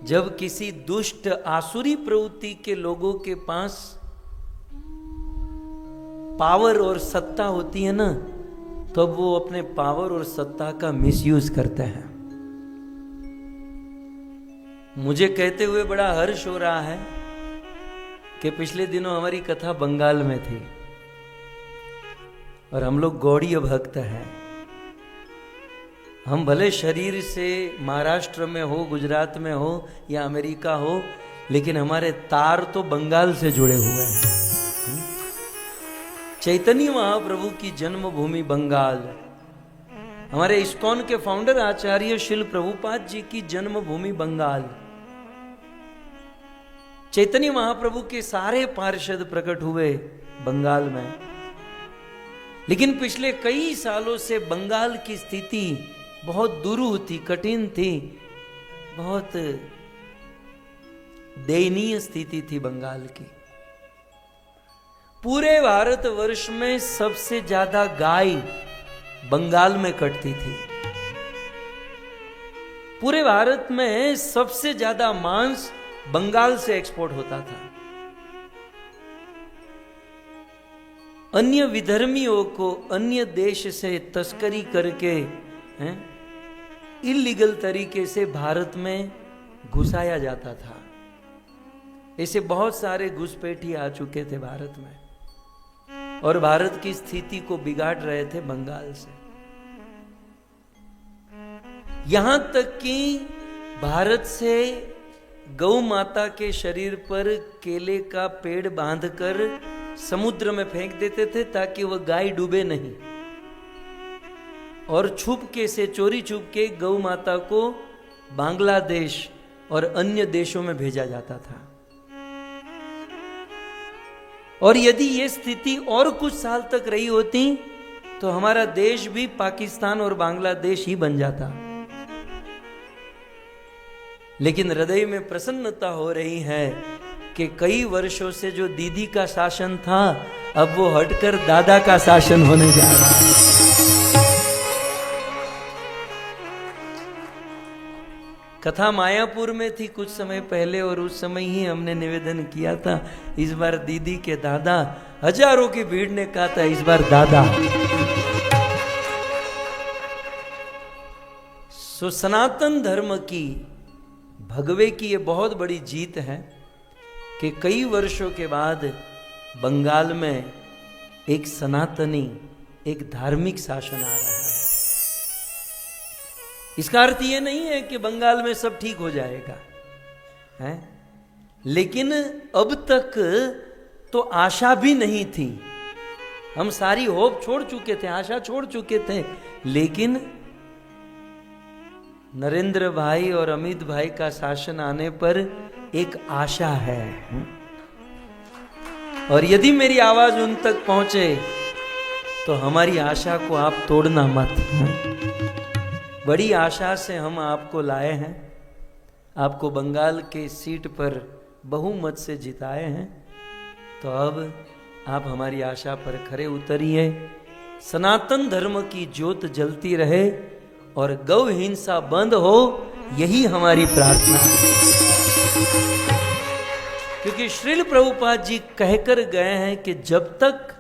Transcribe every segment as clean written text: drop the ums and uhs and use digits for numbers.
जब किसी दुष्ट आसुरी प्रवृत्ति के लोगों के पास पावर और सत्ता होती है ना, तो वो अपने पावर और सत्ता का मिसयूज करते हैं। मुझे कहते हुए बड़ा हर्ष हो रहा है कि पिछले दिनों हमारी कथा बंगाल में थी और हम लोग गौड़ीय भक्त हैं। हम भले शरीर से महाराष्ट्र में हो, गुजरात में हो या अमेरिका हो, लेकिन हमारे तार तो बंगाल से जुड़े हुए हैं। चैतन्य महाप्रभु की जन्मभूमि बंगाल, हमारे इस्कॉन के फाउंडर आचार्य श्रील प्रभुपाद जी की जन्मभूमि बंगाल। चैतन्य महाप्रभु के सारे पार्षद प्रकट हुए बंगाल में। लेकिन पिछले कई सालों से बंगाल की स्थिति बहुत दुरूह थी, कठिन थी, बहुत दयनीय स्थिति थी बंगाल की। पूरे भारतवर्ष में सबसे ज्यादा गाय बंगाल में कटती थी। पूरे भारत में सबसे ज्यादा मांस बंगाल से एक्सपोर्ट होता था। अन्य विधर्मियों को अन्य देश से तस्करी करके इल्लीगल तरीके से भारत में घुसाया जाता था। ऐसे बहुत सारे घुसपैठी आ चुके थे भारत में और भारत की स्थिति को बिगाड़ रहे थे बंगाल से। यहां तक कि भारत से गौ माता के शरीर पर केले का पेड़ बांधकर समुद्र में फेंक देते थे ताकि वह गाय डूबे नहीं, और छुपके से चोरी छुप के गौ माता को बांग्लादेश और अन्य देशों में भेजा जाता था। और यदि यह स्थिति और कुछ साल तक रही होती तो हमारा देश भी पाकिस्तान और बांग्लादेश ही बन जाता। लेकिन हृदय में प्रसन्नता हो रही है कि कई वर्षों से जो दीदी का शासन था, अब वो हटकर दादा का शासन होने जा रहा है। कथा मायापुर में थी कुछ समय पहले और उस समय ही हमने निवेदन किया था, इस बार दीदी के दादा। हजारों की भीड़ ने कहा था इस बार दादा। सो सनातन धर्म की, भगवे की ये बहुत बड़ी जीत है कि कई वर्षों के बाद बंगाल में एक सनातनी, एक धार्मिक शासन आ रहा है। इसका अर्थ ये नहीं है कि बंगाल में सब ठीक हो जाएगा, है? लेकिन अब तक तो आशा भी नहीं थी। हम सारी होप छोड़ चुके थे, आशा छोड़ चुके थे, लेकिन नरेंद्र भाई और अमित भाई का शासन आने पर एक आशा है। और यदि मेरी आवाज उन तक पहुंचे तो हमारी आशा को आप तोड़ना मत। बड़ी आशा से हम आपको लाए हैं, आपको बंगाल के सीट पर बहुमत से जिताए हैं। तो अब आप हमारी आशा पर खरे उतरिए। सनातन धर्म की ज्योत जलती रहे और गौ हिंसा बंद हो, यही हमारी प्रार्थना है। क्योंकि श्रील प्रभुपाद जी कहकर गए हैं कि जब तक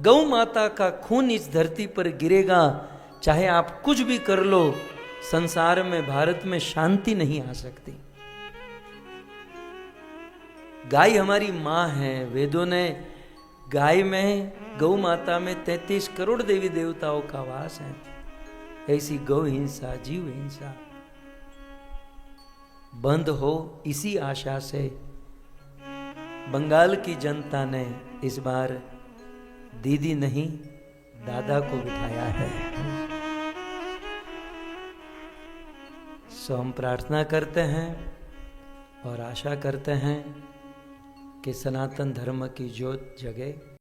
गौ माता का खून इस धरती पर गिरेगा, चाहे आप कुछ भी कर लो, संसार में, भारत में शांति नहीं आ सकती। गाय हमारी मां है। वेदों ने गाय में, गौ माता में 33 करोड़ देवी देवताओं का वास है। ऐसी गौ हिंसा, जीव हिंसा बंद हो, इसी आशा से बंगाल की जनता ने इस बार दीदी नहीं दादा को बिठाया है। सो हम प्रार्थना करते हैं और आशा करते हैं कि सनातन धर्म की ज्योत जगे।